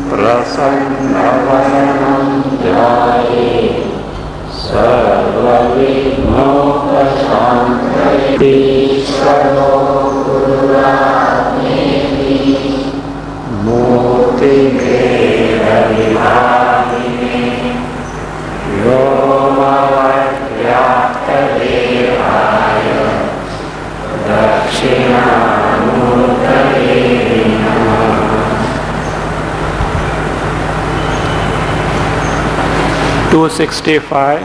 प्रसन्नवदनं ध्यायेत् सर्वविघ्नोपशान्तये। ईश्वरो गुरुरात्मेति मूर्तिभेद विभागिने व्योमवद्व्याप्तदेहाय दक्षिणामूर्तये नमः। 265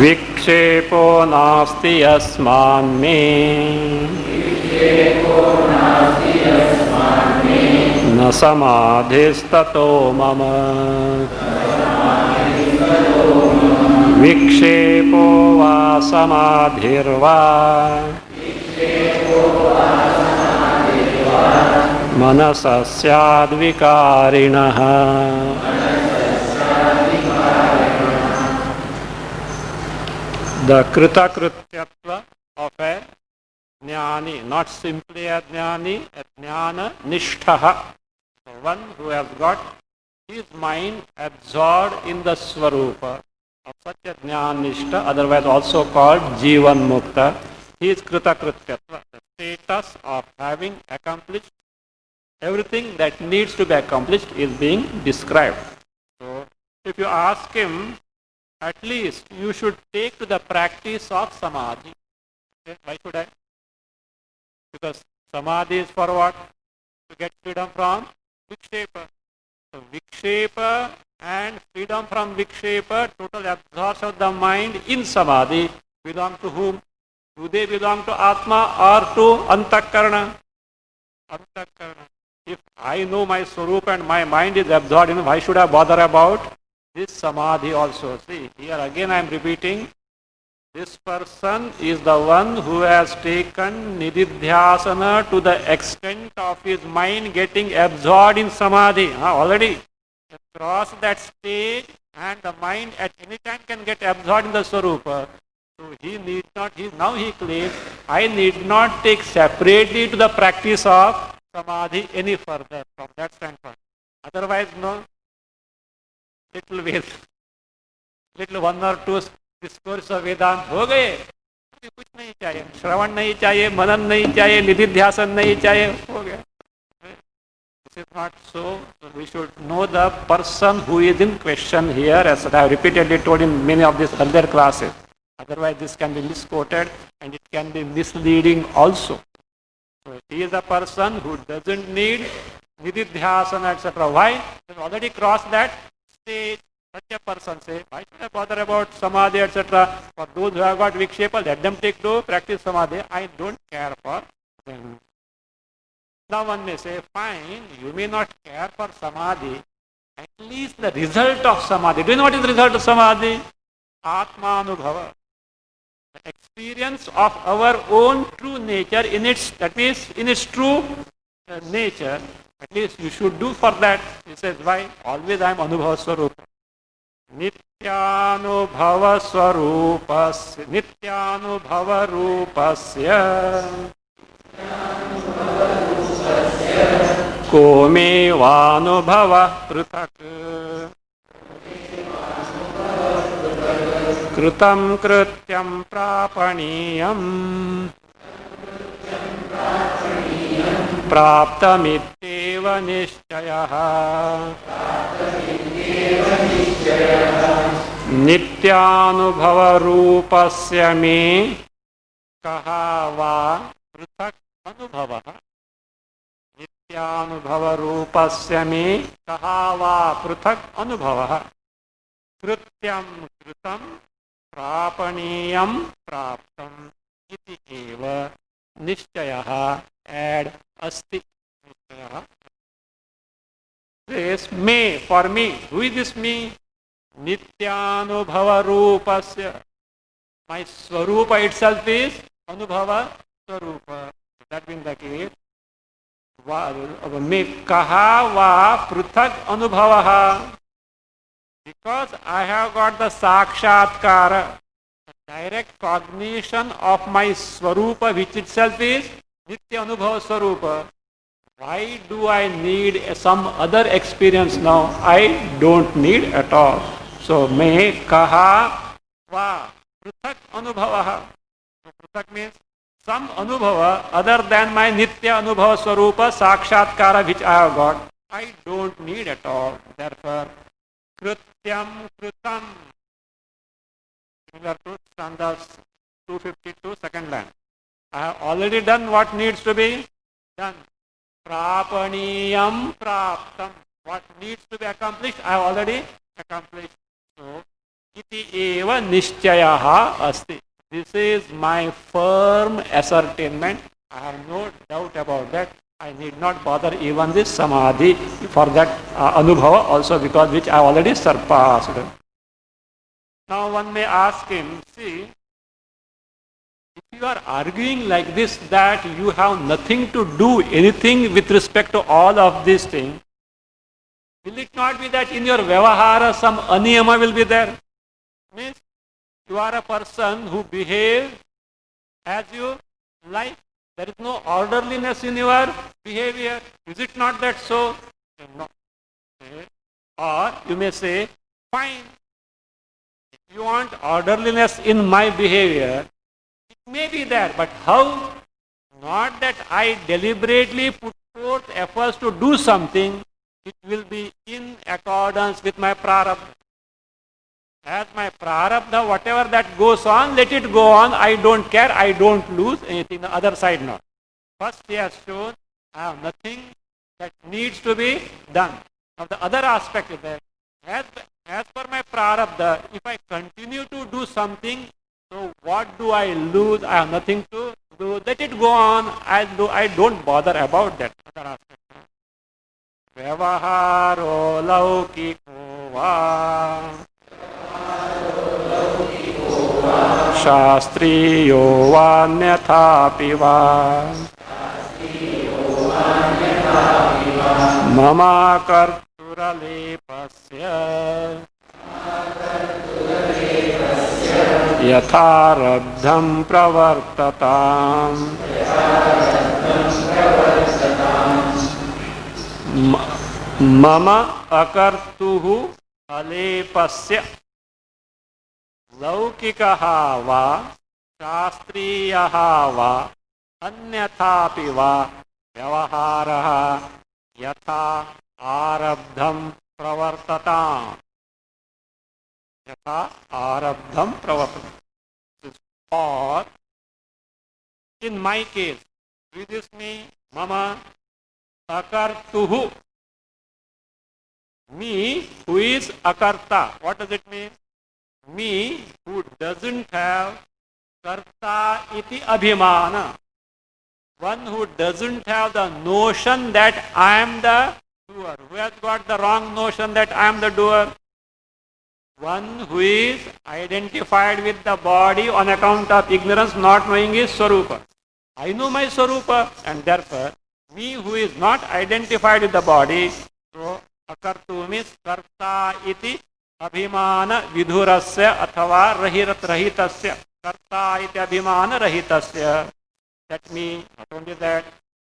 विक्षेपो नास्ति यस्मान्मे न समाधिस्ततो मम। विक्षेपो वा समाधिर्वा मनसः स्याद्विकारिणः। The Kritakrityatva of a jnani, not simply a jnani, a jnana nishtha, one who has got his mind absorbed in the swarupa of such a jnanishta, otherwise also called jivan mukta. He is Kritakrityatva, the status of having accomplished everything that needs to be accomplished is being described. So if you ask him, at least you should take to the practice of samadhi. Okay, why should I? Because samadhi is for what? To get freedom from vikshepa. So vikshepa and freedom from vikshepa, total absorption of the mind in samadhi, belong to whom? Do they belong to Atma or to Antakarana? Antakarana. If I know my Swarup and my mind is absorbed in, why should I bother about this samadhi also? See, here again I am repeating, this person is the one who has taken nididhyasana to the extent of his mind getting absorbed in samadhi. Already across that stage, and the mind at any time can get absorbed in the Swarupa. So he need not, now he claims, I need not take separately to the practice of samadhi any further from that standpoint. Otherwise, no, little ways, little one or two discourse of Vedanta हो गए, कुछ नहीं चाहिए, श्रवण नहीं चाहिए, मनन नहीं चाहिए, निधिध्यासन नहीं चाहिए, हो गया. This is not so. We should know the person who is in question here, as I have repeatedly told in many of these earlier classes. Otherwise, this can be misquoted and it can be misleading also. So he is a person who doesn't need nididhyasana, etc. Why? He has already crossed that stage. Such a person say, why should I bother about samadhi, etc. For those who have got vikshepa, let them take to practice samadhi. I don't care for them. Now one may say, fine, you may not care for samadhi. At least the result of samadhi. Do you know what is the result of samadhi? Atmanubhava. The experience of our own true nature in its, that means in its true nature. At least you should do for that. He says, why? Always I am Anubhava Swarupa. Nityanubhava Swarupasya. Nityanubhava Rupasya. Kome Vanubhava Pruthak. Krutam Krutyam Prapaniyam. Praptamityeva Nishchayaha. Nityanubhava Rupasya me kaha va pruthak anubhavaha. Nityanubhava Rupasya me kaha va pruthak anubhavaha. Krutyam Krutam Prapaniyam Praptam iti eva Nishchayaha. Add asti. This me, for me. Who is this me? Nityanubhava Rupasya. My Swarupa itself is Anubhava Swarupa. That being the case, me kaha va pruthak anubhavaha. Because I have got the sakshatkara, direct cognition of my Swarupa, which itself is Nitya Anubhava Swarupa. Why do I need some other experience now? I don't need at all. So, me kaha va pruthak anubhava. Pruthak means some anubhava other than my Nitya Anubhava Swarupa Sakshatkara which I have got. I don't need at all. Therefore, Krityam Kritam. Similar to Standards 252, second line. I have already done what needs to be done. Prapaniyam praptam. What needs to be accomplished, I have already accomplished. So, iti eva nishchayaha asti. This is my firm ascertainment. I have no doubt about that. I need not bother even this samadhi for that anubhava also, because which I already surpassed. Now one may ask him, see, if you are arguing like this that you have nothing to do anything with respect to all of these things, will it not be that in your vyavahara some aniyama will be there? Means you are a person who behaves as you like. There is no orderliness in your behavior. Is it not that so? No. Or you may say, fine, if you want orderliness in my behavior, it may be there, but how? Not that I deliberately put forth efforts to do something, it will be in accordance with my prarabdha. As my prarabdha, whatever that goes on, let it go on. I don't care, I don't lose anything. The other side not. First he has shown, I have nothing that needs to be done. Now the other aspect is that, as per my prarabdha, if I continue to do something, so what do I lose? I have nothing to do. Let it go on. I don't bother about that. Other aspect. Vyavaharo laukiko va Shastriyo vanyathapi va Mama karturalepasya Yatharabdham pravartatam Mama akartuhu alepasya Laukikaha va Shastriyaha va Anyathapi va Vyavaharaha Yatha arabdham pravartatam Yatha arabdham pravartatam. Or, in my case, with this me, mama akartuhu, me who is akarta. What does it mean? Me who doesn't have karta iti abhimana. One who doesn't have the notion that I am the doer. Who has got the wrong notion that I am the doer? One who is identified with the body on account of ignorance, not knowing his Swarupa. I know my Swarupa, and therefore, me who is not identified with the body, so akartu means karta iti abhimana vidhurasya athava rahitasya. Karta iti abhimana rahitasya. That means, not only that,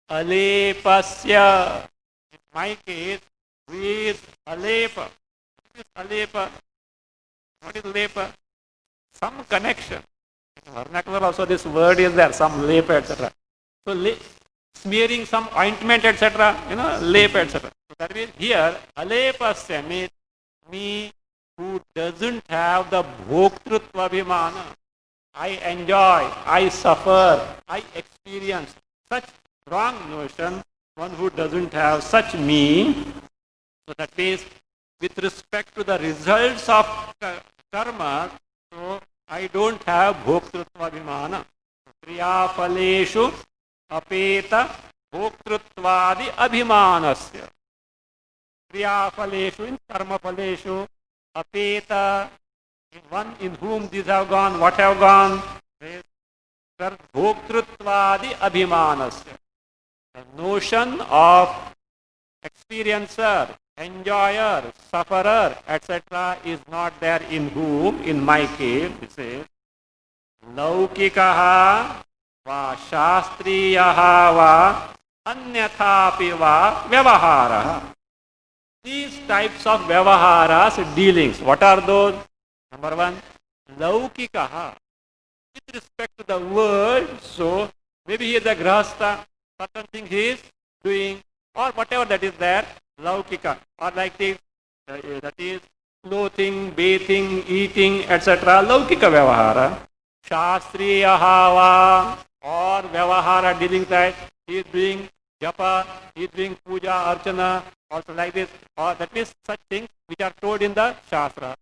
alepasya. In my case, with alepa. What is alepa? What is lepa? Some connection. In vernacular also this word is there, some lepa, etc. So smearing some ointment, etc. Lepa, etc. So that means here, alepasya means me who doesn't have the bhoktrutva abhimana. I enjoy, I suffer, I experience such wrong notion, one who doesn't have such me. So that means with respect to the results of karma, so I don't have bhoktrutva abhimana. Kriyaphaleshu apeta bhoktruttvadi abhimanasya. Kriyaphaleshu in karmaphaleshu apeta. One in whom these have gone, what have gone? Bhoktruttvadi abhimanasya. The notion of experiencer, enjoyer, sufferer, etc. is not there in whom, in my case, it says, लौकिकः वा शास्त्रीयः वा अन्यथापि वा व्यवहारः. These types of vyavaharas, dealings, what are those? Number one, laukikaha. With respect to the world, so maybe he is a grahastha, certain things he is doing, or whatever that is there, laukika, or like this, that is clothing, bathing, eating, etc. Laukika vyavahara. Shastriyaha va, or vyavahara dealing that he is doing japa, he is doing puja, archana, also like this, or that means such things which are told in the Shastra.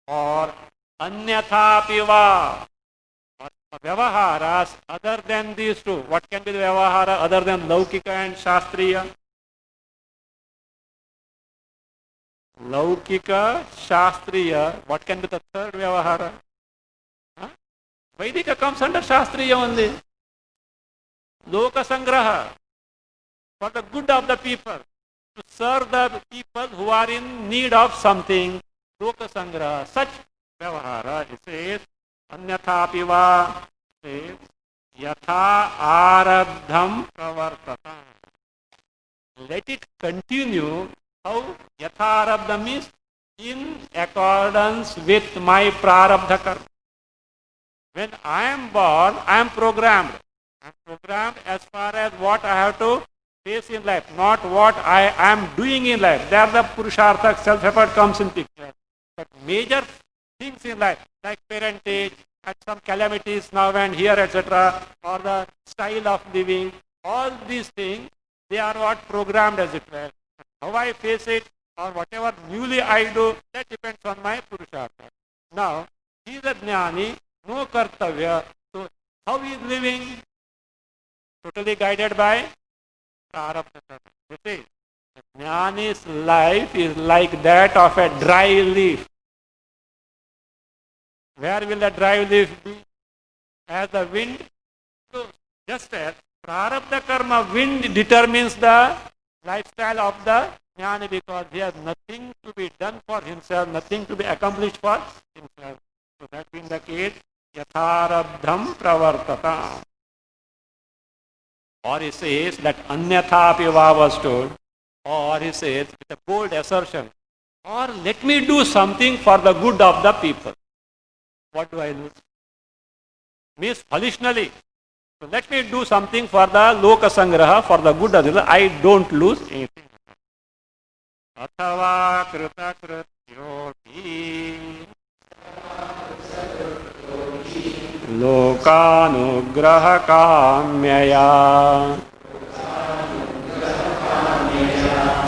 Or anyatha piva, vyavaharas other than these two. What can be the vyavahara other than Laukika and Shastriya? Laukika, Shastriya, what can be the third vyavahara? Huh? Vedika comes under Shastriya only. Loka Sangraha, for the good of the people, to serve the people who are in need of something. Loka Sangraha, such vyavahara, it says, Anyathapi va, says, Yatha arabdham pravartata. Let it continue. How? Yatha arabdham is in accordance with my prarabdha karma. When I am born, I am programmed. I am programmed as far as what I have to face in life, not what I am doing in life. There the purushartha, self-effort comes in picture. But major things in life, like parentage, and some calamities now and here, etc., or the style of living, all these things, they are what programmed as it were. How I face it, or whatever newly I do, that depends on my purushartha. Now, he is a jnani, no kartavya. So, how he is living? Totally guided by prarabdha karma. You see, jnani's life is like that of a dry leaf. Where will the dry leaf be? As the wind. So, just as prarabdha karma, wind determines the lifestyle of the jnani, because he has nothing to be done for himself, nothing to be accomplished for himself. So that being the case, yatharabdham pravartata. Or he says that anyathapi va was told, or he says with a bold assertion, or let me do something for the good of the people. What do I lose? Means volitionally. So let me do something for the loka sangraha, for the good of the people. I don't lose anything. Athava krita krityopi lokanugraha kamyaya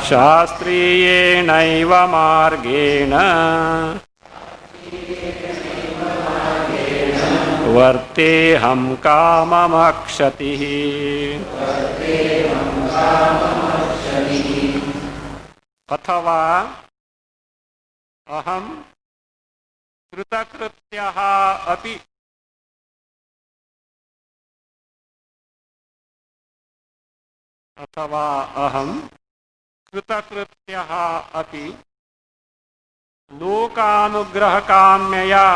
shastriyena margena वर्तेहम काममक्षति. अथवा अहम कृतकृत्यः अपि अथवा अहम कृतकृत्यः अपि लोकानुग्रहकाम्यया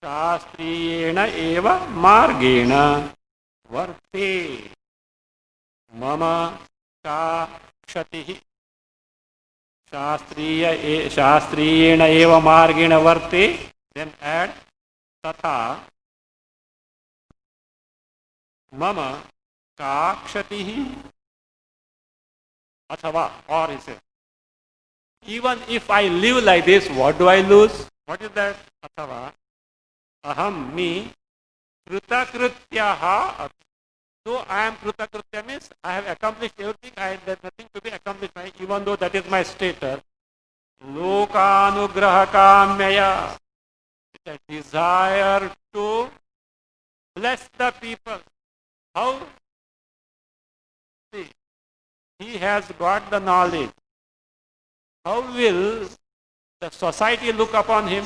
शास्त्रीयेण एव मार्गेण वर्ते मम का क्षतिः. शास्त्रीयेण एव मार्गेण वर्ते, then add तथा मम का क्षतिः. अथवा, or he says, even if I live like this, what do I lose? What is that? Athava aham, me, kritakrityaha. So I am kritakritya means I have accomplished everything. There is nothing to be accomplished, even though that is my status. Lokanugraha kamyaya, the desire to bless the people. How? See, he has got the knowledge. How will the society look upon him?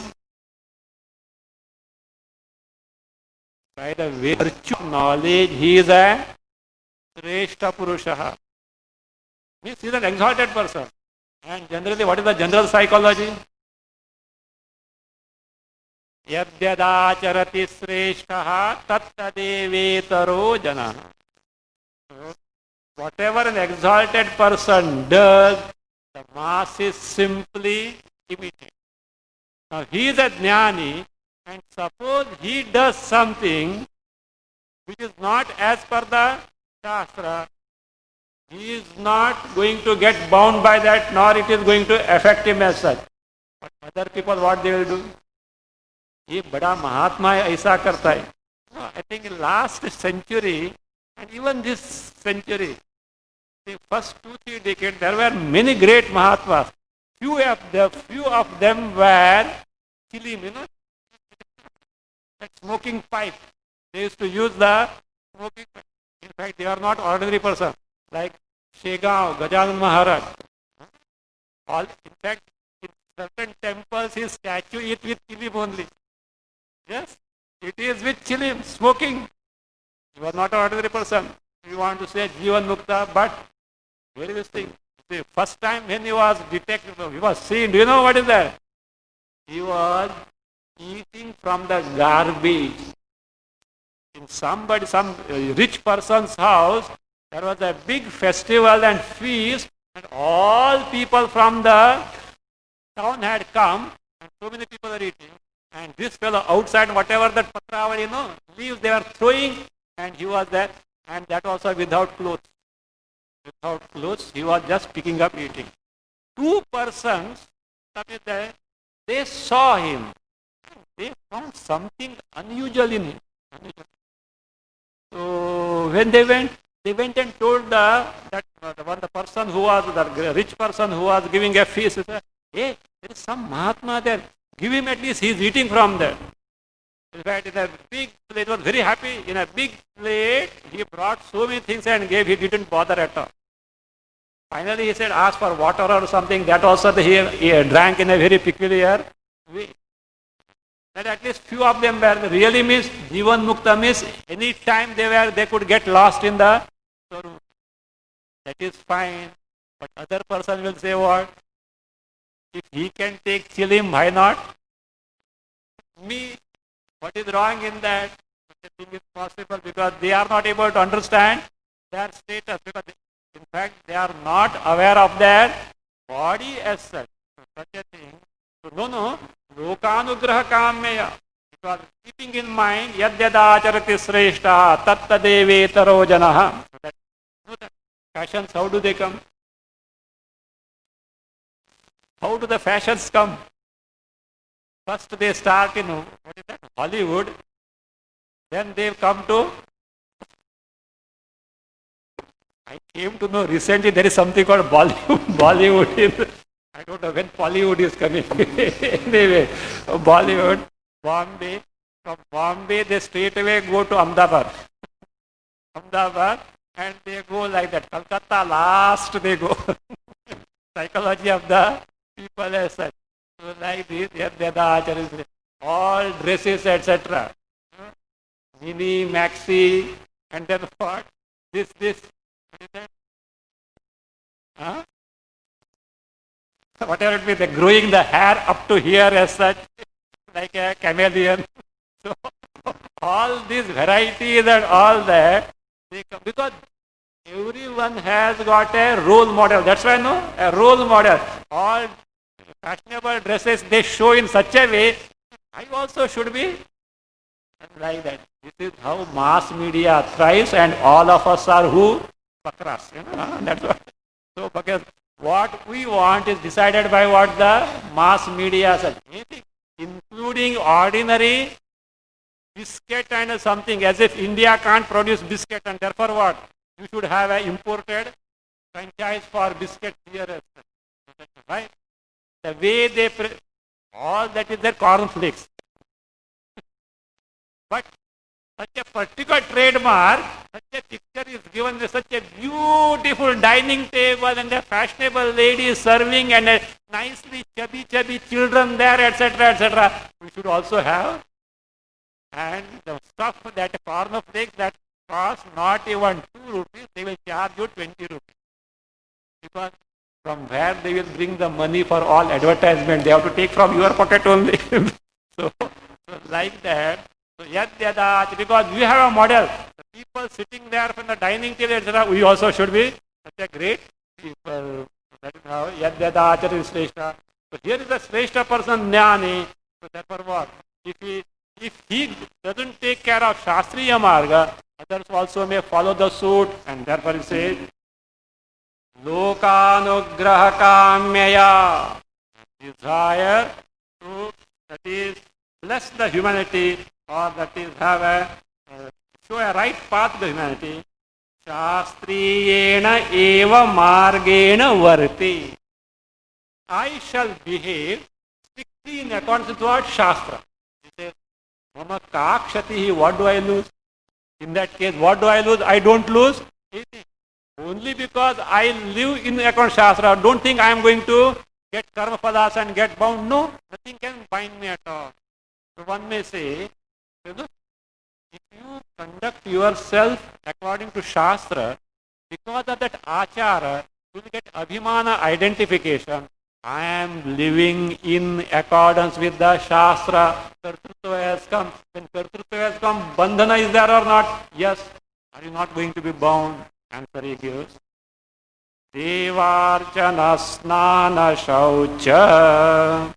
By the virtue of knowledge, he is a Shrestha Purusha. Means he is an exalted person. And generally, what is the general psychology? Yadyadacharati sreshtaha tattadevetaro jana. Whatever an exalted person does, the masses simply imitate. Now he is a jnani, and suppose he does something which is not as per the Shastra, he is not going to get bound by that, nor it is going to affect him as such. But other people, what they will do? ये बड़ा महात्मा है, ऐसा करता है. I think in last century and even this century, the first 2-3 decades, there were many great Mahatmas. Few of them were chilim, like smoking pipe. They used to use the smoking pipe. In fact, they are not ordinary person. Like Shegaon, Gajanan Maharaj. In fact, in certain temples, his statue is with chilim only. Yes, it is with chilim, smoking. You are not an ordinary person. You want to say Jivan Mukta, but very this thing. The first time when he was detected, he was seen. Do you know what is that? He was eating from the garbage. In some rich person's house, there was a big festival and feast, and all people from the town had come, and so many people are eating. And this fellow outside, whatever that patravali, leaves they were throwing, and he was there, and that also without clothes. Without clothes, he was just picking up eating. 2 persons, they saw him. They found something unusual in him. So when they went and told the person who was the rich person who was giving a feast. He said, "Hey, there is some Mahatma there. Give him at least. He is eating from there." In fact, in a big plate, he was very happy. In a big plate, he brought so many things and gave. He didn't bother at all. Finally, he said, "Ask for water or something." That also he drank in a very peculiar way. That at least few of them were really means Jivan Mukta means any time they could get lost in the storeroom. That is fine. But other person will say what? If he can take chilim, why not? Me, what is wrong in that? I think it's possible because they are not able to understand their status. Because in fact, they are not aware of their body as such. Such a thing. So, no. Lokanugraha kamya. Because keeping in mind, yadyadacharati sreshta tattadevetaro janaha. So that fashions, how do they come? How do the fashions come? First they start in what is that? Hollywood. Then they come to. I came to know recently there is something called Bollywood. I don't know when Bollywood is coming. Anyway, Bollywood, Bombay. From Bombay they straight away go to Ahmedabad. And they go like that. Calcutta last they go. Psychology of the people as such. So like this, all dresses, etc. Mini, maxi, and then what? This. What is that? Huh? Whatever it be, they're growing the hair up to here as such, like a chameleon. So all these varieties and all that, they come because everyone has got a role model. That's why, a role model. All fashionable dresses they show in such a way, I also should be like that. This is how mass media thrives, and all of us are who? Bakras. That's what. So, because what we want is decided by what the mass media says, including ordinary biscuit and something, as if India can't produce biscuit, and therefore what? You should have an imported franchise for biscuit here. Right? The way they, all that is their cornflakes. But such a particular trademark, such a picture is given with such a beautiful dining table and a fashionable lady serving and a nicely chubby children there, etc. We should also have. And the stuff that cornflakes that cost not even 2 rupees, they will charge you 20 rupees. Because from where they will bring the money for all advertisement, they have to take from your pocket only. So So like that, so yad yadach, because we have a model. The people sitting there from the dining table, etc., we also should be such a great people. That is how yad yadach is Shrestha. So here is a Shrestha person, Jnani. So therefore what? If he doesn't take care of Shastriya Marga, others also may follow the suit, and therefore he says, Lokanugraha Kamyaya, desire to, that is, bless the humanity, or that is, have a, show a right path to the humanity. Shastriyena eva margena varti. I shall behave strictly in accordance with what? Shastra. He says, Mama kakshati, what do I lose? In that case, what do I lose? I don't lose anything. Only because I live in accordance Shastra, don't think I am going to get karma padas and get bound. No, nothing can bind me at all. So one may say, if you conduct yourself according to Shastra, because of that achara, you will get abhimana identification. I am living in accordance with the Shastra. Kartrutva has come. When Kartrutva has come, bandhana is there or not? Yes. Are you not going to be bound? Answer he gives. Devarchana snana shaucha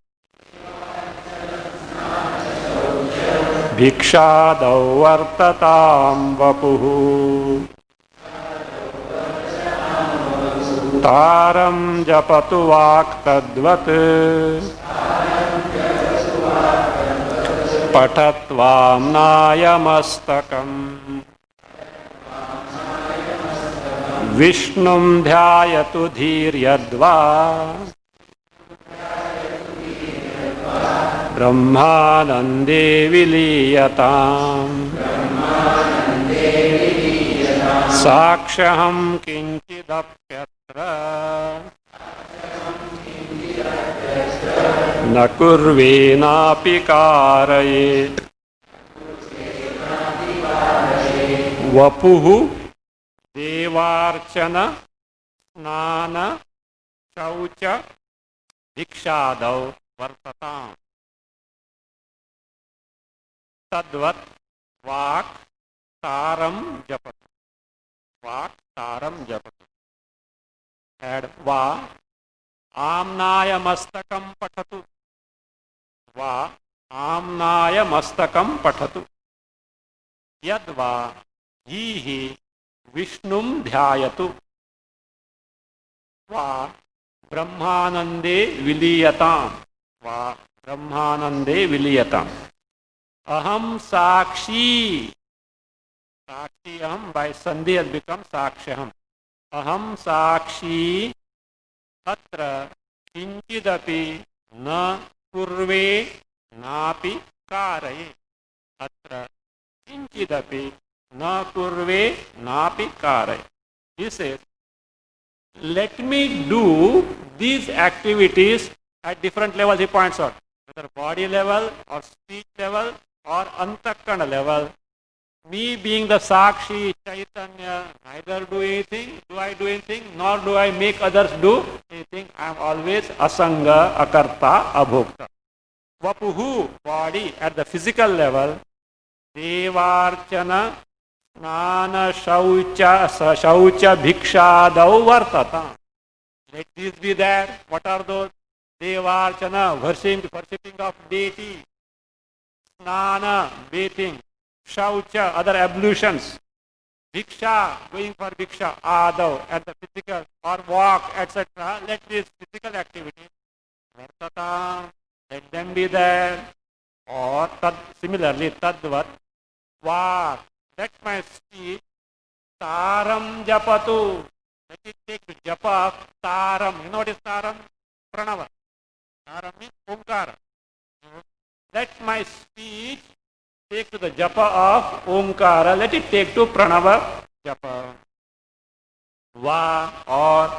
bhikshadau vartatam vapuhu taram japatu vaktadvat patatvam nayamastakam Vishnum dhyayatu dhiryadva Brahmanande viliyatam Sakshaham kinchidapyatra Nakurvenapi karayet Vapuhu Devarchana Snana Shaucha Dikshadau Vartatam Tadvat Vak Taram Japatu Vak Taram Japatu Add Va Amnaya Mastakam Patatu Va Amnaya Mastakam Patatu Yadva Yihi Vishnum dhyayatu va brahmanande viliyatam va brahmanande viliyatam aham sakshi sakshi aham by sandhi has become sakshaham aham sakshi tatra kinchidapi na kurve napi karaye atra kinchidapi Na kurve napi karay. He says, let me do these activities at different levels, he points out. Whether body level or speech level or antakana level. Me being the Sakshi, Chaitanya, neither do anything, do I do anything, nor do I make others do anything. I am always asanga, akarta, abhokta. Vapuhu, body, at the physical level. Devarchana, Snana Shaucha Bhikshadau Vartata. Let these be there. What are those? Devarchana, worshipping of deity. Snana, bathing. Shaucha, other ablutions. Bhiksha, going for Bhiksha. Adau, at the physical, or walk, etc. Let these physical activities. Vartata, let them be there. Or similarly, Tadvat, Vak. Let my speech taram japatu. Let it take to japa taram. You know what is taram? Pranava. Taram means omkara. Let my speech take to the japa of omkara. Let it take to pranava japa. Va or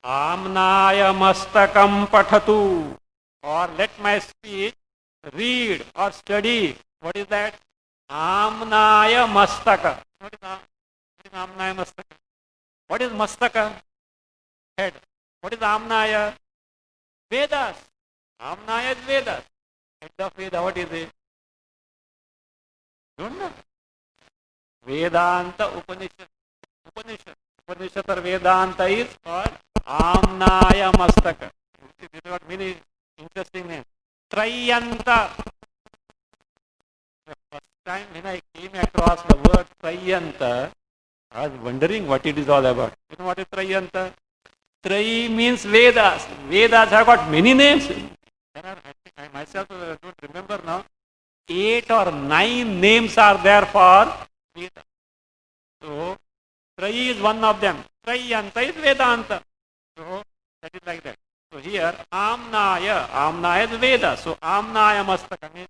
amnaya mastakam pathatu. Or let my speech read or study. What is that? Amnaya Mastaka. What is Amnaya Mastaka? What is Mastaka? Head. What is Amnaya? Vedas. Amnaya is Vedas. Head of Veda, what is it? Don't know. Vedanta Upanishad. Upanishad or Vedanta is called Amnaya Mastaka. This is what many interesting names. Trayanta. The first time when I came across the word Trayanta, I was wondering what it is all about. You know what is Trayanta? Trayi means Vedas. Vedas have got many names. There are, I myself don't remember now, 8 or 9 names are there for Vedas. So, Trayi is one of them. Trayanta is Vedanta. So, that is like that. So, here, Amnaya is Veda. So, Amnaya Mastaka means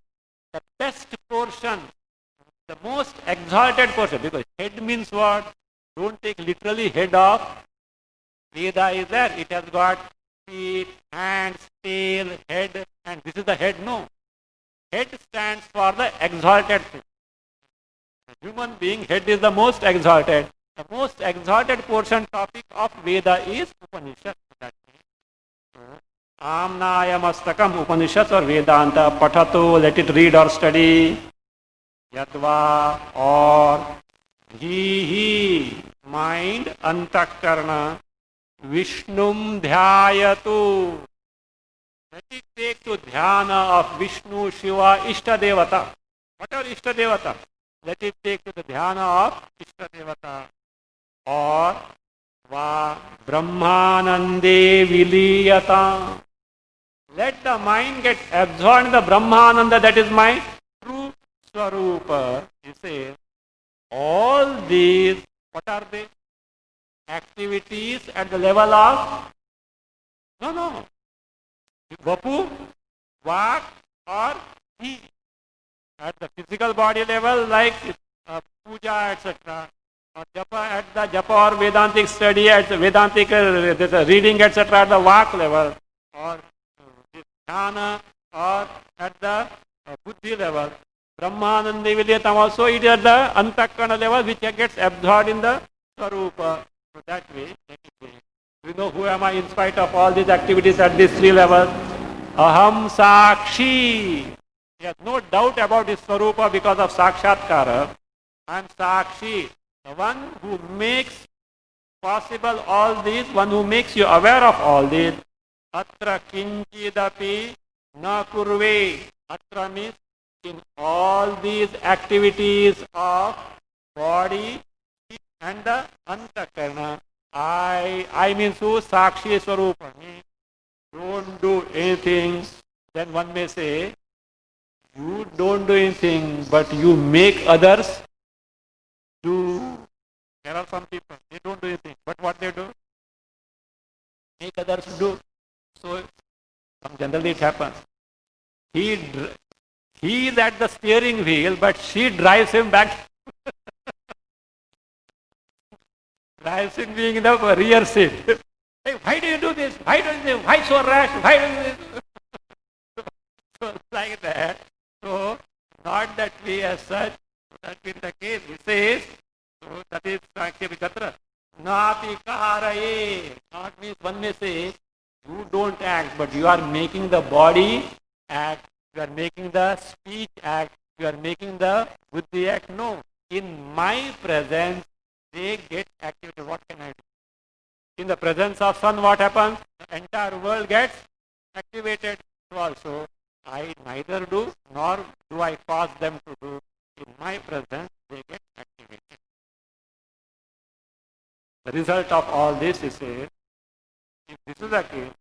the best portion, the most exalted portion, because head means what? Don't take literally head off. Veda is there. It has got feet, hands, tail, head, and this is the head. No. Head stands for the exalted thing. The human being, head is the most exalted. The most exalted portion topic of Veda is Upanishad. Amnaya Mastakam Upanishad or Vedanta Patato, let it read or study. Yadva or he, mind, Antakarna, Vishnum Dhyayatu. Let it take to dhyana of Vishnu, Shiva, Ishtadevata. What are Ishtadevata? Let it take to the dhyana of Ishtadevata. Or Va Brahmanande Viliyata. Let the mind get absorbed in the Brahmananda, that is my true Swarupa. He says, all these, what are they? Activities at the level of, no, Vapu, Vak or He. At the physical body level, like puja, etc. Or japa, at the japa or Vedantic study, at the Vedantic reading, etc. at the Vak level. Or Dhyana, or at the Buddhi level. Brahmananda Vilyatam also, it is at the Antakarana level, which gets absorbed in the Swarupa. So that way, we know who am I in spite of all these activities at these 3 levels. Aham Sakshi. He has no doubt about his Swarupa because of Sakshatkara. I am Sakshi, the one who makes possible all these, one who makes you aware of all these. Atra kinchidapi na kurve. Atra means in all these activities of body and the Antakarana. I means who? Sakshi Swarupa. Don't do anything. Then one may say, you don't do anything, but you make others do. There are some people, they don't do anything, but what they do? Make others do. So, generally it happens. He is at the steering wheel, but she drives him back. Drives him being in the rear seat. Hey, why do you do this? Why do you do this? Why so rash? Why do you do this? So, like that. So, not that we as such, that in the case, he says, so that is Sankhyavigatra. Nati kaharaye. Not means one may say, you don't act, but you are making the body act, you are making the speech act, you are making the buddhi act. No. In my presence, they get activated. What can I do? In the presence of sun, what happens? The entire world gets activated. Also, I neither do, nor do I cause them to do. In my presence, they get activated. The result of all this is, if this is the case,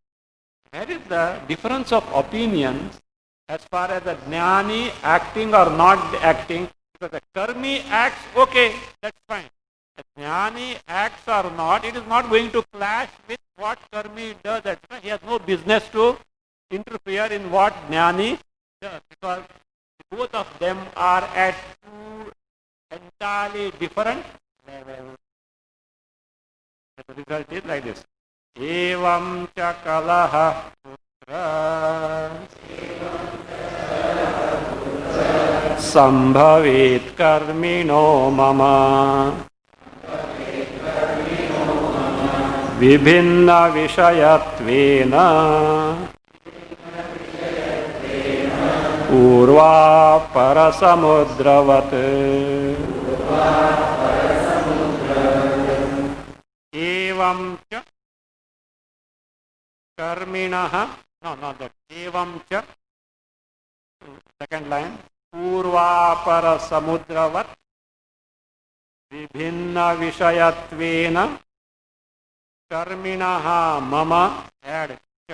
where is the difference of opinions as far as the jnani acting or not acting? Because the karmi acts, okay, that's fine. The jnani acts or not, it is not going to clash with what karmi does. That's why he has no business to interfere in what jnani does, because both of them are at 2 entirely different levels. The result is like this. Evam cha kalaha putra sambhavet karmino mama vibhinna vishayatvena पूर्वापर समुद्रवत् एवं च कर्मिणः no not that एवं च second line पूर्वापर समुद्रवत् विभिन्न विषयत्वेन कर्मिणः मम add च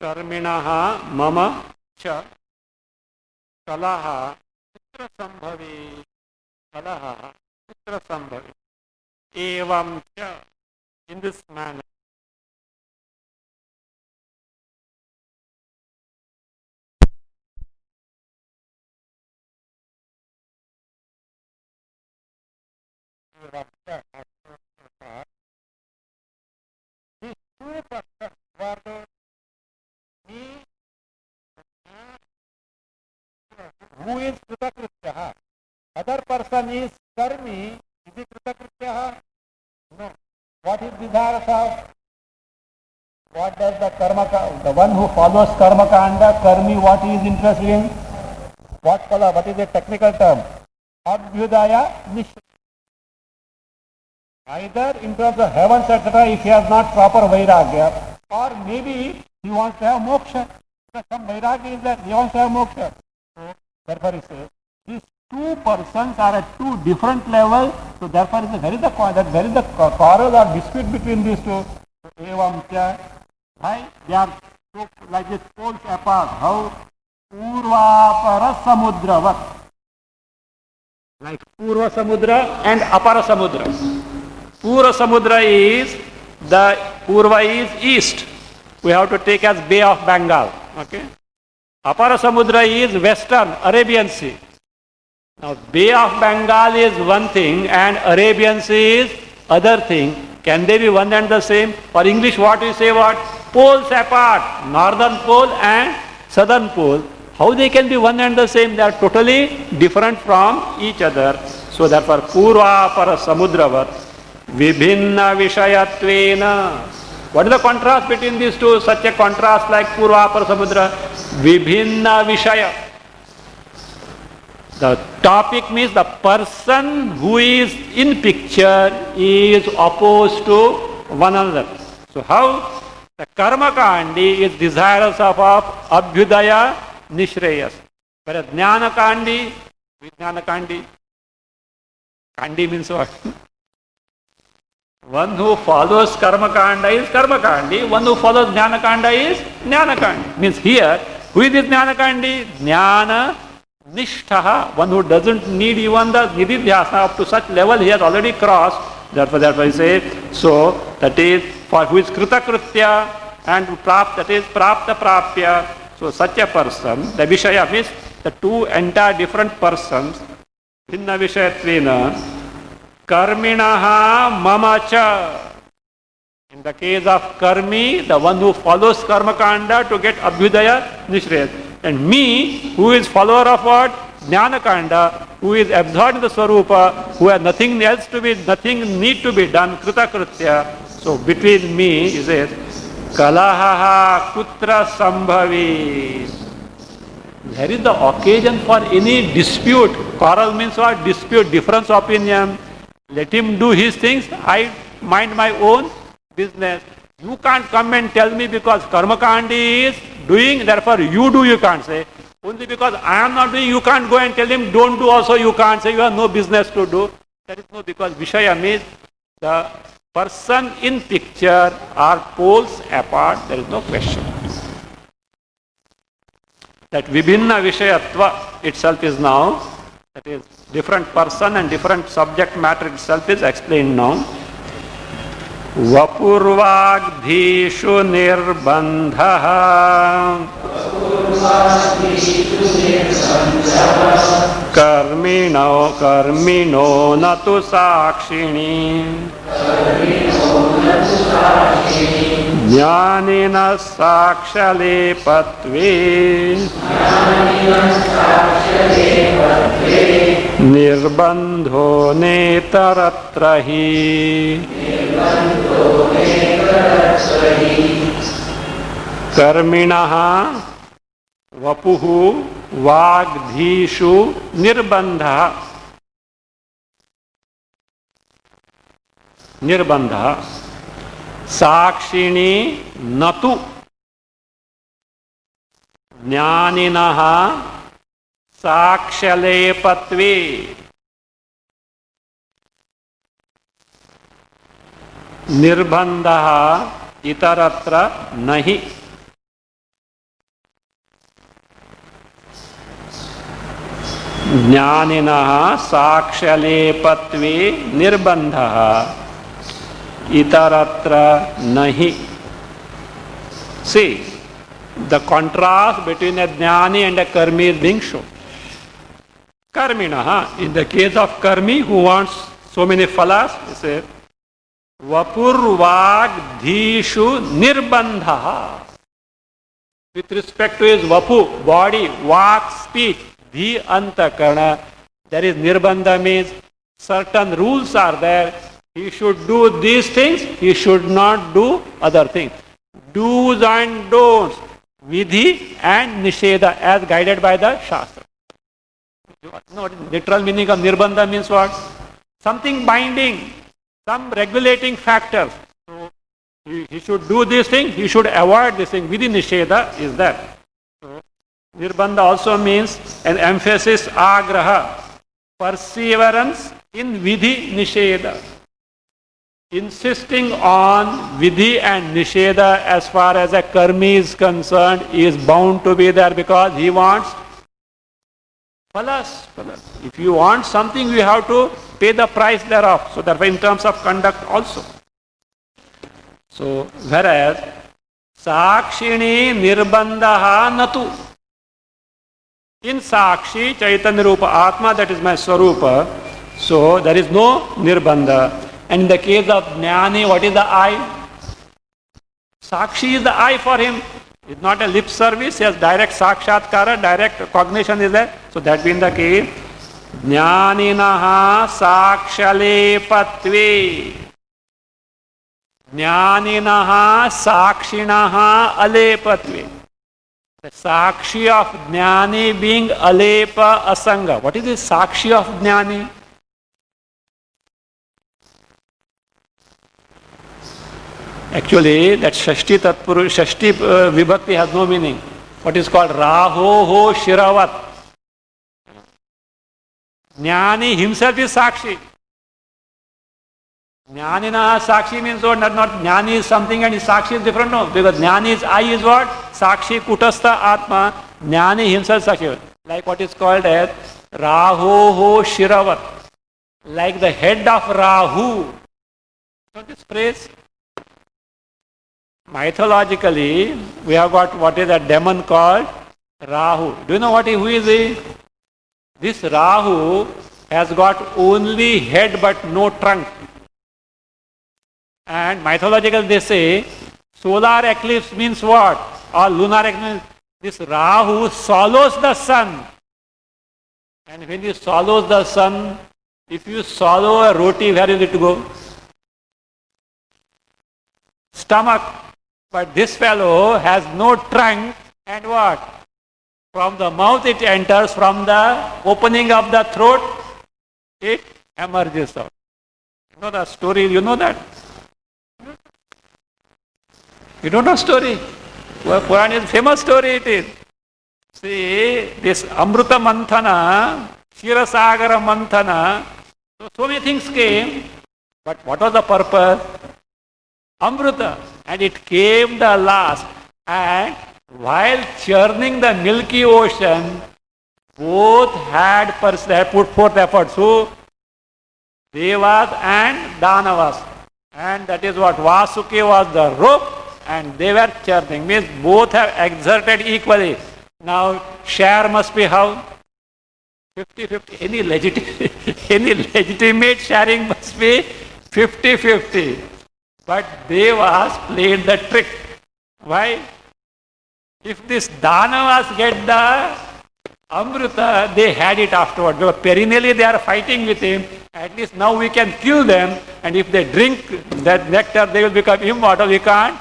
कर्मिणः मम च कलह कुत्र संभवे कलह कुत्र संभवे एवं च in this manner who is Kritakritya? Other person is Karmi. Is he Kritakritya? No. What is Vidharasa? What does the karma, the one who follows karma kanda, karmi, what he is interested in? What color? What is the technical term? Abhyudaya Nishra. Either in terms of heavens, etc., if he has not proper vairagya, or maybe he wants to have moksha. Some vairagya is that he wants to have moksha. So, therefore he says, these two persons are at two different levels, so therefore there is the quarrel or dispute between these two. So, evam cha, why they are so like this poles apart? How? Purvapara samudravat. Like Purva Samudra and Apara Samudra. Purva Samudra is, the Purva is east. We have to take as Bay of Bengal. Okay. Apara Samudra is western, Arabian Sea. Now Bay of Bengal is one thing and Arabian Sea is other thing. Can they be one and the same? For English what we say what? Poles apart, northern pole and southern pole. How they can be one and the same? They are totally different from each other. So therefore Purva Para Samudravat Vibhinna Vishayatvena. What is the contrast between these two? Such a contrast like Purva Para Samudra. Vibhinna Vishaya. The topic means the person who is in picture is opposed to one another. So how? The Karma Kandi is desirous of Abhyudaya Nishreyas. Whereas Jnana Kandi, Vijnana Kandi, Kandi means what? One who follows Karma Kanda is Karma Kandi, one who follows Jnana Kanda is Jnana Kandi. Means here, who is this Jnana Kandi? Jnana Nishtha, one who doesn't need even the Nididhyasa, up to such level he has already crossed. Therefore he says, so that is for who is Kritakritya and that is Prapta Prapya. So such a person, the Vishaya means the two entire different persons, Bhinna Vishayatvena, Karminaha Mamacha. In the case of Karmi, the one who follows Karma Kanda to get Abhyudaya Nishreyas. And me, who is follower of what? Jnana Kanda, who is absorbed in the Swarupa, who has nothing else to be, nothing need to be done, Kritakritya. So between me, he says, Kalahaha Kutra Sambhavi. There is the occasion for any dispute. Quarrel means what? Dispute, difference of opinion. Let him do his things, I mind my own business. You can't come and tell me because Karma Kandi is doing, therefore you do, you can't say. Only because I am not doing, you can't go and tell him don't do also, you can't say, you have no business to do. That is no, because Vishaya means the person in picture are poles apart, there is no question. That Vibhinna Vishayatva itself is now, that is different person and different subject matter itself is explained now. Vapurvagdhishu nirbandhaha karmino natu sakshini jnanina sakshalepatve nirbandho netaratrahi. कर्मिणः वपुः वाग्धीषु निर्बन्धः साक्षिणी न तु ज्ञानिनः साक्ष्यलेपत्वे निर्बन्धः इतरत्र नहि। ज्ञानिनः साक्ष्यलेपत्वे निर्बन्धः इतरत्र नहि। See, the contrast between a jnani and a karmi is being shown. Karminaha, in the case of karmi who wants so many phalas, he said, Vapurvag dhishu nirbandha. With respect to his vapu, body, vak, speech, dhi antakarna, there is nirbandha means certain rules are there. He should do these things, he should not do other things. Do's and don'ts, vidhi and nisheda as guided by the Shastra. No, literal meaning of nirbandha means what? Something binding, some regulating factors. So he should do this thing, he should avoid this thing. Vidhi nisheda is that. So nirbandha also means an emphasis, agraha, perseverance in vidhi nisheda. Insisting on vidhi and nisheda as far as a karmi is concerned is bound to be there because he wants phalas. If you want something, you have to pay the price thereof. So therefore in terms of conduct also. So whereas sakshini nirbandha natu. In sakshi chaitanya rupa atma, that is my swarupa, so there is no nirbandha. And in the case of jnani, what is the I? Sakshi is the I for him. It's not a lip service, he has direct sakshatkara, direct cognition is there. So that being the case, jnaninaha sakshalepatve. Jnaninaha sakshinaha alepatve. The sakshi of jnani being alepa asanga. What is the sakshi of jnani? Actually, that Shashti Tatpurush, Shashti Vibhakti has no meaning. What is called Raho Shiravat. Jnani himself is Sakshi. Jnanina Sakshi means what? Not Jnani is something and Sakshi is different. No, because Jnani is I is what? Sakshi Kutastha Atma. Jnani himself Sakshi. Like what is called as Raho Shiravat. Like the head of Rahu. So this phrase, mythologically, we have got what is a demon called Rahu. Do you know who is he? This Rahu has got only head but no trunk. And mythological they say, solar eclipse means what? Or lunar eclipse. This Rahu swallows the sun. And when he swallows the sun, if you swallow a roti, where is it to go? Stomach. But this fellow has no trunk and what? From the mouth it enters, from the opening of the throat, it emerges out. You know the story, you know that? You don't know story? Well, Puran is famous story it is. See, this Amruta Manthana, Shirasagara Manthana, so many things came, but what was the purpose? Amruta. And it came the last. And while churning the Milky Ocean, both had put forth efforts. Who? Devas and Danavas. And that is what Vasuki was the rope and they were churning. Means both have exerted equally. Now share must be how? 50-50. Any legitimate sharing must be 50-50. But Devas played the trick. Why? If this Danavas get the Amrita, they had it afterward. Because perennially they are fighting with him. At least now we can kill them. And if they drink that nectar, they will become immortal. We can't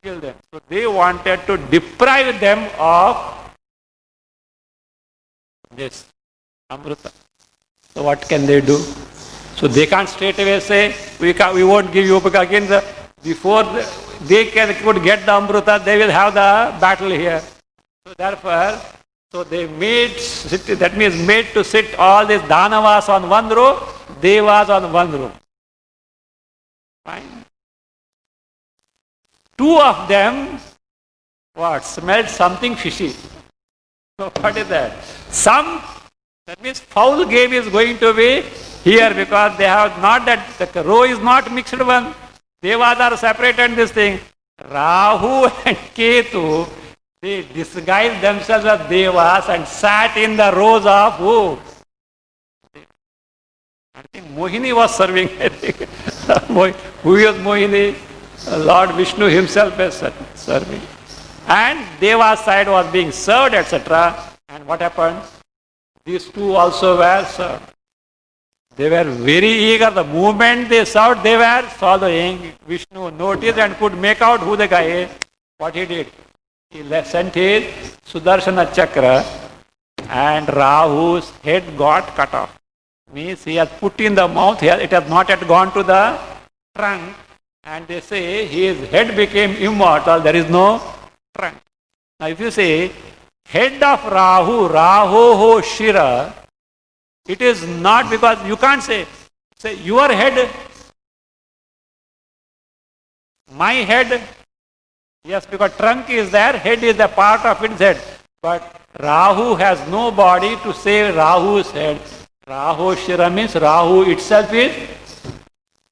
kill them. So they wanted to deprive them of this Amrita. So what can they do? So they can't straight away say, we won't give you, because again, before they could get the Amrita, they will have the battle here. So therefore, so they that means made to sit all these Danavas on one row, Devas on one row. Fine. Two of them, smelled something fishy. So what is that? That means foul game is going to be here, because they have not the row is not mixed one. Devas are separated in this thing. Rahu and Ketu, they disguised themselves as Devas and sat in the rows of who? I think Mohini was serving. I think. Who is Mohini? Lord Vishnu himself is serving. And Deva's side was being served, etc. And what happened? These two also were served. They were very eager. The moment they served, they were following. Vishnu noticed and could make out who the guy is. What he did? He sent his Sudarshana Chakra, and Rahu's head got cut off. Means he has put in the mouth, it has not yet gone to the trunk, and they say his head became immortal, there is no trunk. Now if you say head of Rahu Shira, it is not, because you can't say your head, my head. Yes, because trunk is there, head is a part of its head. But Rahu has no body to say Rahu's head. Rahu Shira means Rahu itself is,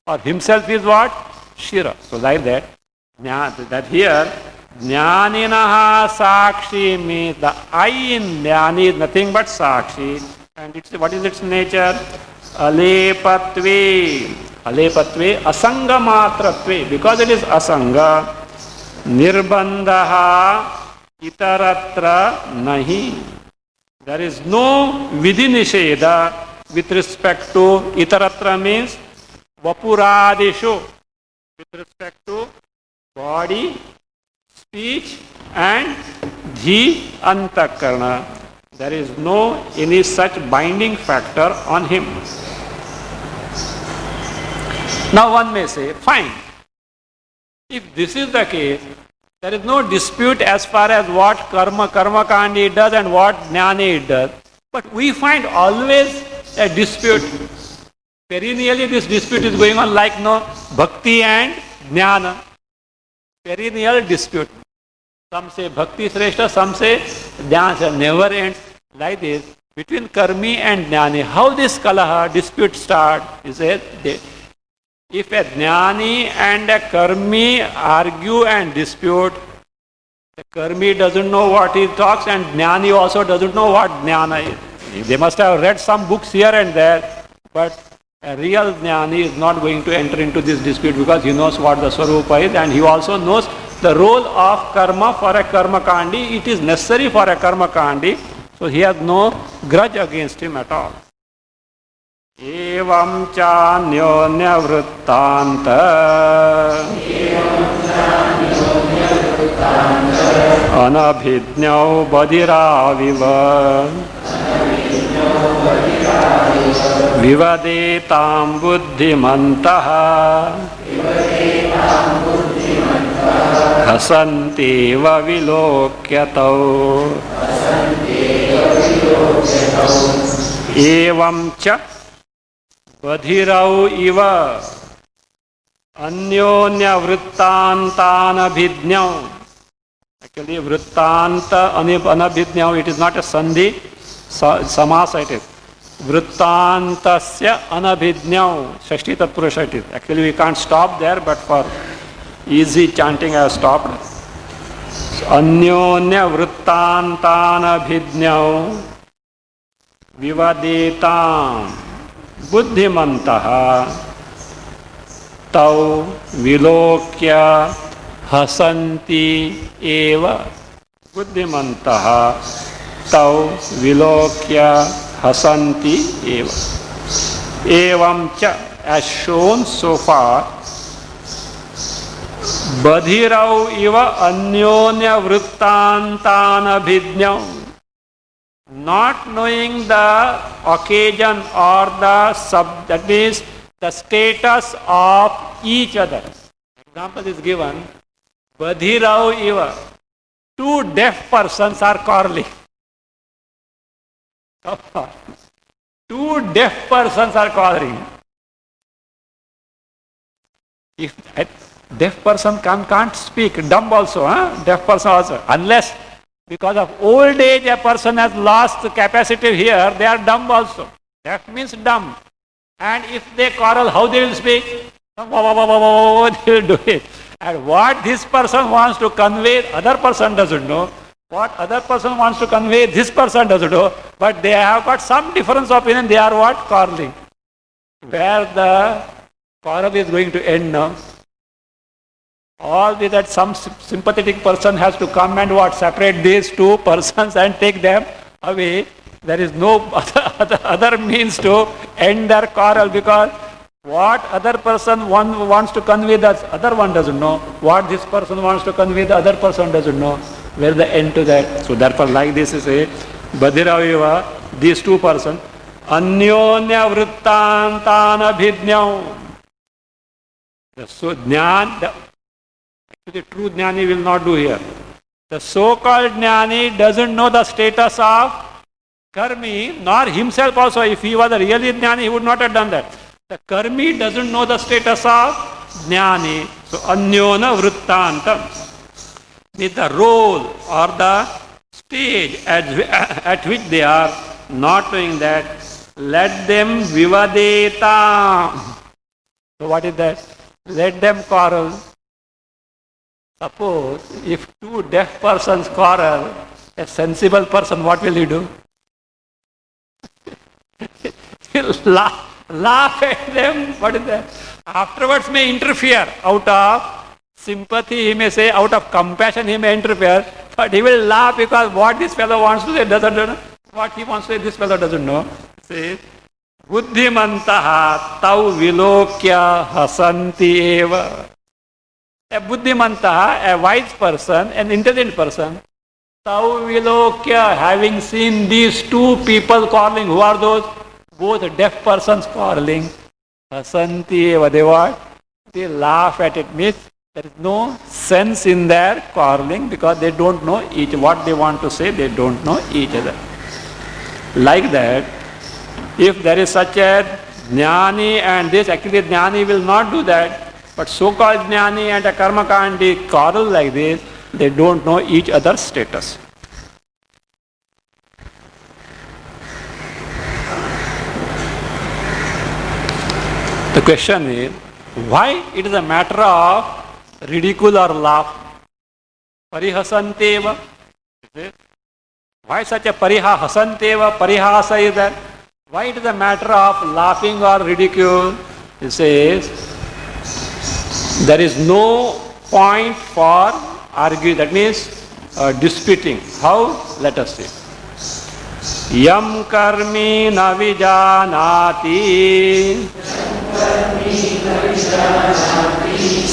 or himself is what? Shira. So like that, that here, Jnaninaha Sakshi means the I in Jnani is nothing but Sakshi. And what is its nature? Alepatve. Alepatve, Asanga Matratve. Because it is Asanga, Nirbandhaha Itaratra Nahi. There is no Vidhi Nisheda with respect to Itaratra means Vapuradishu, with respect to body, speech and Dhi Antakarna. There is no any such binding factor on him. Now one may say, fine. If this is the case, there is no dispute as far as what karma kandi does and what jnani does. But we find always a dispute. Perennially this dispute is going on, like bhakti and jnana. Perennial dispute. Some say bhakti shrestha, some say jnana never ends. Like this, between karmi and jnani. How this kalaha dispute start? He said, if a jnani and a karmi argue and dispute, the karmi doesn't know what he talks and jnani also doesn't know what jnana is. They must have read some books here and there, but a real jnani is not going to enter into this dispute, because he knows what the swarupa is, and he also knows the role of karma for a karma kandi. It is necessary for a karma kandi, so he has no grudge against him at all. Evam chanyonya vrittanta anabhidnyau badiraviva vivadetam buddhimantaha hasantiva vilokyatau evam cha badhirau iva anyonya vrittantanabhidnyau. Actually, vrittanta anabhidnyau, it is not a sandhi, samasa it is. Vrittantasya anabhidnyau, Shashti Tatpurusha it is. Actually, we can't stop there, but for easy chanting I have stopped. Anyonya vrittantanabhidnyau vivadetam buddhimantaha tau vilokya hasanti eva. Buddhimantaha tau vilokya hasanti eva. Evam cha, as shown so far, बधिरौ इव अन्योन्य वृत्तान्तान अभिज्ञौ. Not knowing the occasion or the that means the status of each other. Example is given. Badhirau iva. Two deaf persons are quarreling. Two deaf persons are quarreling. If a deaf person can't speak, dumb also, deaf person also, unless because of old age a person has lost the capacity here, they are dumb also. Deaf means dumb. And if they quarrel, how they will speak? They will do it. And what this person wants to convey, other person doesn't know. What other person wants to convey, this person doesn't know. But they have got some difference of opinion, they are what? Quarreling. Where the quarrel is going to end now? All with that some sympathetic person has to come and what? Separate these two persons and take them away. There is no other means to end their quarrel, because what other person one wants to convey, that other one doesn't know. What this person wants to convey, the other person doesn't know. Where the end to that? So therefore, like this is a Badhiraviva, these two persons, Anyonya Vrittantana Bhidnyam. So Jnana, the true Jnani will not do here. The so-called Jnani doesn't know the status of Karmi, nor himself also. If he was a really Jnani, he would not have done that. The Karmi doesn't know the status of Jnani. So Anyona Vrittantam is the role or the stage at which they are not knowing that. Let them vivadeta. So what is that? Let them quarrel. Suppose if two deaf persons quarrel, a sensible person, what will he do? He'll laugh at them. What is that? Afterwards may interfere. Out of sympathy he may say, out of compassion he may interfere, but he will laugh because what this fellow wants to say doesn't know. What he wants to say, this fellow doesn't know. Say, Buddhimantaha tau vilokya hasanti eva. A buddhimantaha, a wise person, an intelligent person, tau vilokya, having seen these two people quarreling. Who are those? Both deaf persons quarreling. Hasanti eva. They what? They laugh at it. Means there is no sense in their quarreling because they don't know each. What they want to say, they don't know each other. Like that, if there is such a Jnani and this, actually Jnani will not do that. But so-called Jnani and a Karmakandi quarrel like this, they don't know each other's status. The question is, why it is a matter of ridicule or laugh? Parihasanteva. Why such a parihasanteva, parihasa is there? Why it is a matter of laughing or ridicule? It says, there is no point for arguing, that means disputing. How? Let us see. Yam karmi na vijanati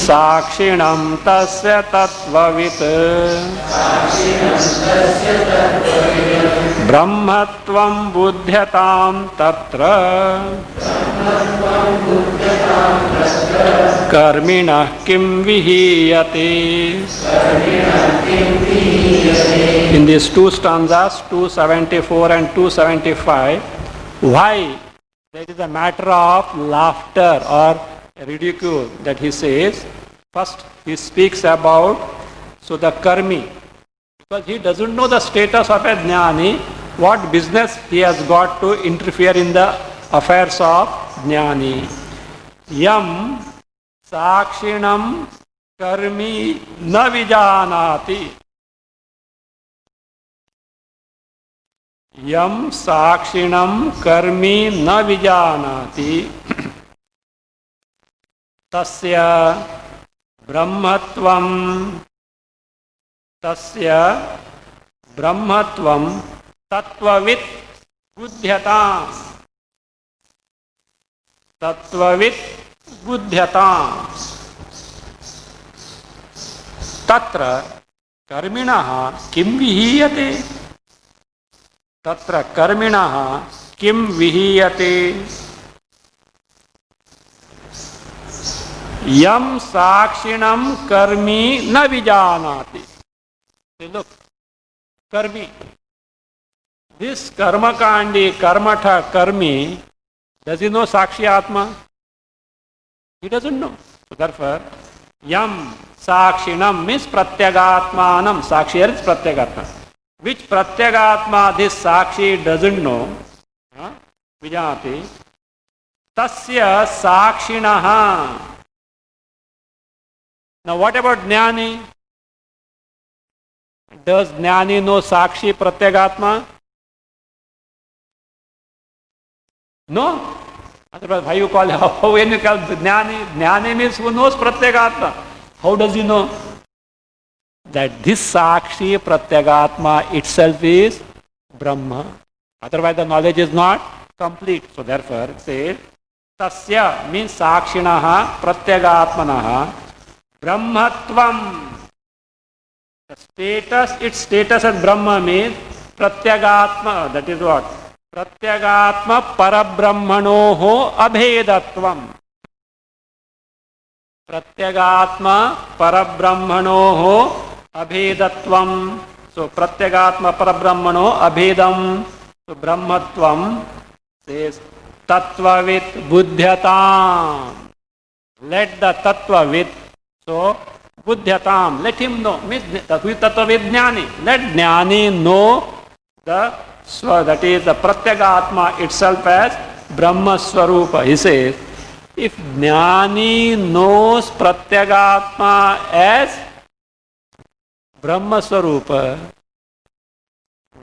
sakshinam tasya tatvavit brahmatvam buddhyatam tatra karmina kim vihiyate. In these two stanzas, 274 and 275, why there is a matter of laughter or ridicule that he says. First he speaks about, so the karmi, because he doesn't know the status of a jnani, what business he has got to interfere in the affairs of jnani. Yam sakshinam karmi na vijanati. Yam sakshinam karmi na vijanati tasya brahmatvam tattvavit buddhyatam. Tattvavit buddhyatam. तत्र कर्मिणः किं विहीयते? तत्र कर्मिणः किं विहीयते? यम साक्षिणं कर्मी न विजानाति. Look, कर्मी. This karmakandi, karmatha, karmi, does he know Sakshi Atma? He doesn't know. So therefore, yam sakshinam means pratyagatmanam. Sakshi is pratyagatma. Which pratyagatma this Sakshi doesn't know, vijanati, tasya sakshinaha. Now what about Jnani? Does Jnani know Sakshi pratyagatma? No. Otherwise, why you call, how when you call Jnani? Jnani means who knows Pratyagatma. How does he know? That this Sakshi Pratyagatma itself is Brahma. Otherwise, the knowledge is not complete. So therefore, it says, Tasya means Sakshinaha Pratyagatmanaha Brahmatvam. The status, its status as Brahma means Pratyagatma. That is what? प्रत्यगात्म परब्रह्मणोः अभेदत्वम्. प्रत्यगात्म परब्रह्मणोः अभेदत्वम्. So प्रत्यगात्म परब्रह्मणो अभेदम. So ब्रह्मत्वम् says तत्ववित् बुध्यताम्. Let the tattvavid, so buddhyatam, let him know, means tattvavid jnani, let jnani know the so that is the Pratyagatma itself as Brahma Swarupa. He says, if Jnani knows Pratyagatma as Brahma Swarupa,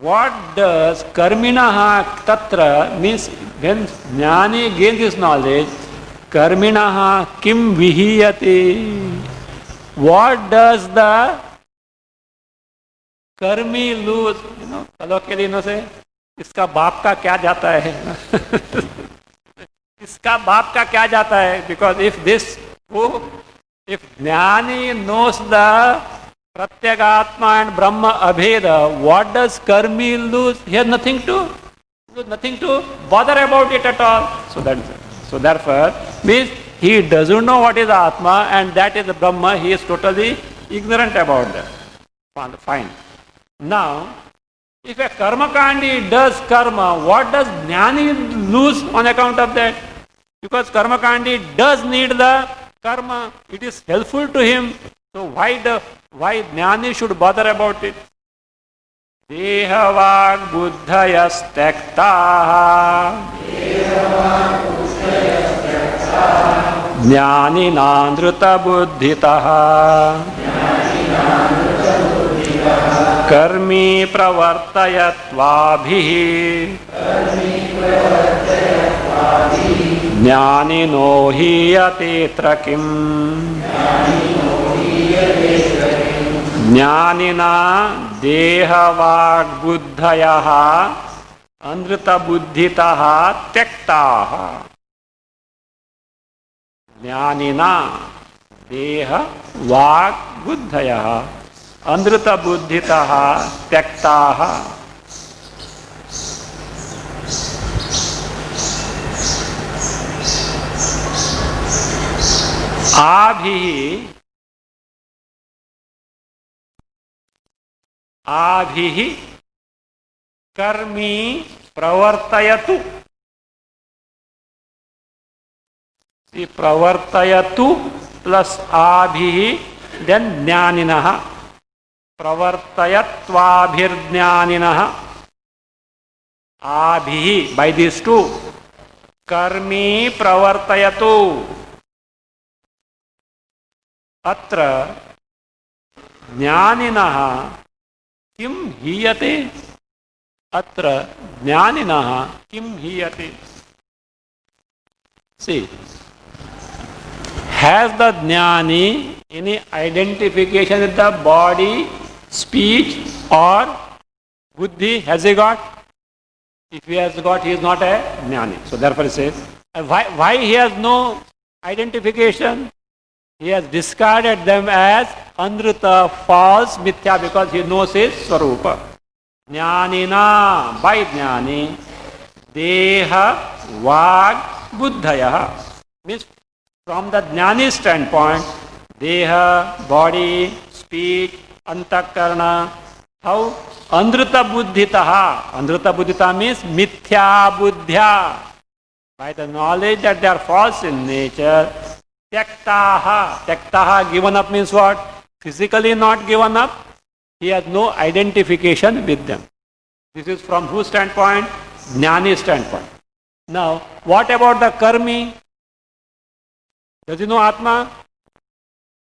what does Karminaha Tatra means when Jnani gains his knowledge, Karminaha Kim Vihiyati? What does the कर्मी loose, colloquially से इसका बाप का क्या जाता है? इसका बाप का क्या जाता है? Because if this, if Jnani knows the Pratyagatma and Brahma Abheda, what does karmi lose? He has nothing to bother about it at all. So therefore, means he doesn't know what is Atma and that is the Brahma. He is totally ignorant about that. Fine. Now, if a karmakandi does karma, what does Jnani lose on account of that? Because karmakandi does need the karma. It is helpful to him. So why Jnani should bother about it? Dehavag buddhayas tektaha Jnani nandruta buddhitaha कर्मी प्रवर्तयत्वाभिः ज्ञानिनो हीयतेऽत्र किम्. ज्ञानिना देहवाग्बुद्धयः अनृतबुद्धितः त्यक्ताः. ज्ञानिना देहवाग्बुद्धयः अनृत बुद्धितः त्यक्ताः. आभिः कर्मी प्रवर्तयतु. प्रवर्तयतु plus आभिः then ज्ञानिनः. प्रवर्तयत्वाभिर्ज्ञानिनः. आभिः by these two. कर्मी प्रवर्तयतु. अत्र ज्ञानिनः किं हीयते? अत्र ज्ञानिनः किं हीयते? See, has the jnani any identification with the body, speech or buddhi? Has he got? If he has got, he is not a jnani. So therefore he says, why he has no identification? He has discarded them as anruta, false, mithya, because he knows his swarupa. Jnanina, by jnani, deha, vag, buddhaya. Means from the jnani standpoint, deha, body, speech, antakarna, how? Andrita buddhitaha. Andrita buddhita means mithya buddhya. By the knowledge that they are false in nature, tyaktaha. Tyaktaha, given up means what? Physically not given up. He has no identification with them. This is from whose standpoint? Jnani standpoint. Now, what about the karmi? Does he know Atma?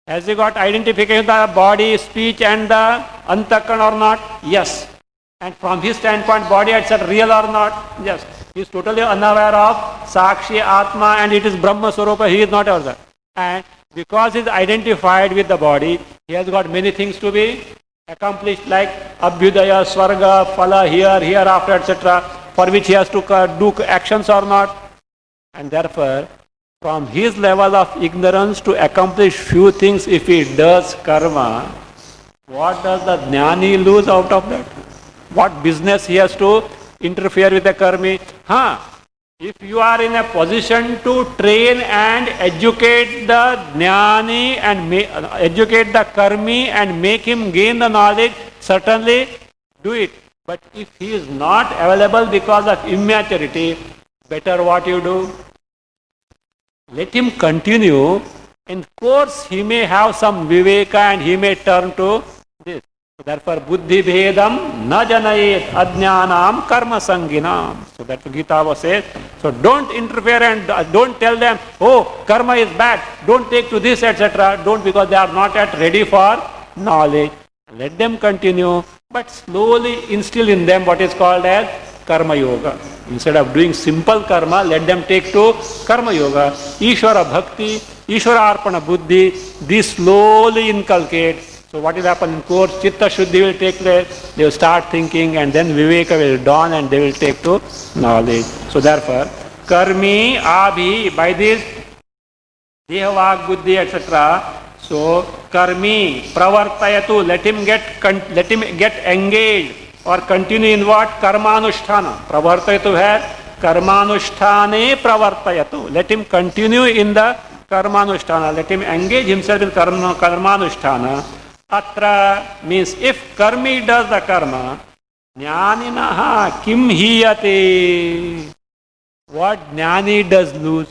Has he got identification with the body, speech and the antakarna or not? Yes. And from his standpoint, body is real or not? Yes. He is totally unaware of Sakshi, Atma, and it is Brahma Swarupa. He is not aware. And because he is identified with the body, he has got many things to be accomplished like Abhyudaya, Swarga, Phala, here, hereafter, etc., for which he has to do actions or not. And therefore, from his level of ignorance to accomplish few things, if he does karma, what does the jnani lose out of that? What business he has to interfere with the karmi? If you are in a position to train and educate the jnani and educate the karmi and make him gain the knowledge, certainly do it. But if he is not available because of immaturity, better what you do? Let him continue. In course, he may have some viveka and he may turn to this. So therefore, buddhi bhedam na janayet ajnanam karma sanginam. So that's what Gita was says. So don't interfere and don't tell them, oh, karma is bad, don't take to this, etc. Don't, because they are not yet ready for knowledge. Let them continue, but slowly instill in them what is called as karma yoga. Instead of doing simple karma, let them take to karma yoga. Ishvara bhakti, Ishvara arpana buddhi, these slowly inculcate. So what will happen in course? Chitta shuddhi will take place, they will start thinking, and then viveka will dawn and they will take to knowledge. So therefore, karmi, abhi, by this dehavag buddhi, etc. So karmi, pravartayatu, let him get engaged or continue in what? Karmanusthana. Pravartayatu hai karmanusthane pravartayatu. Let him continue in the karmanusthana. Let him engage himself in karmanusthana. Atra means if karmi does the karma, jnaninaha kim hiyate. What jnani does lose?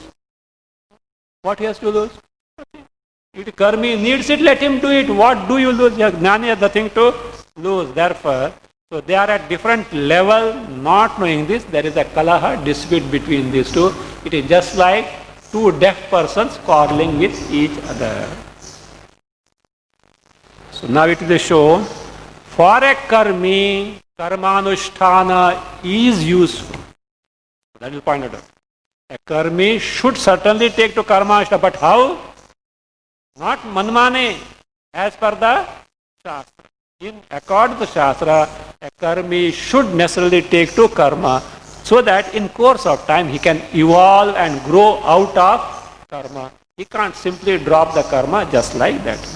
What he has to lose? If karmi needs it, let him do it. What do you lose? Jnani has nothing to lose. Therefore, so they are at different level, not knowing this. There is a kalaha, dispute between these two. It is just like two deaf persons quarreling with each other. So now it will show, for a karmi, karmanusthana is useful. That is pointed out. A karmi should certainly take to karmanusthana, but how? Not manmane, as per the Shastra. In accord to the Shastra, a karmi should necessarily take to karma, so that in course of time he can evolve and grow out of karma. He can't simply drop the karma just like that.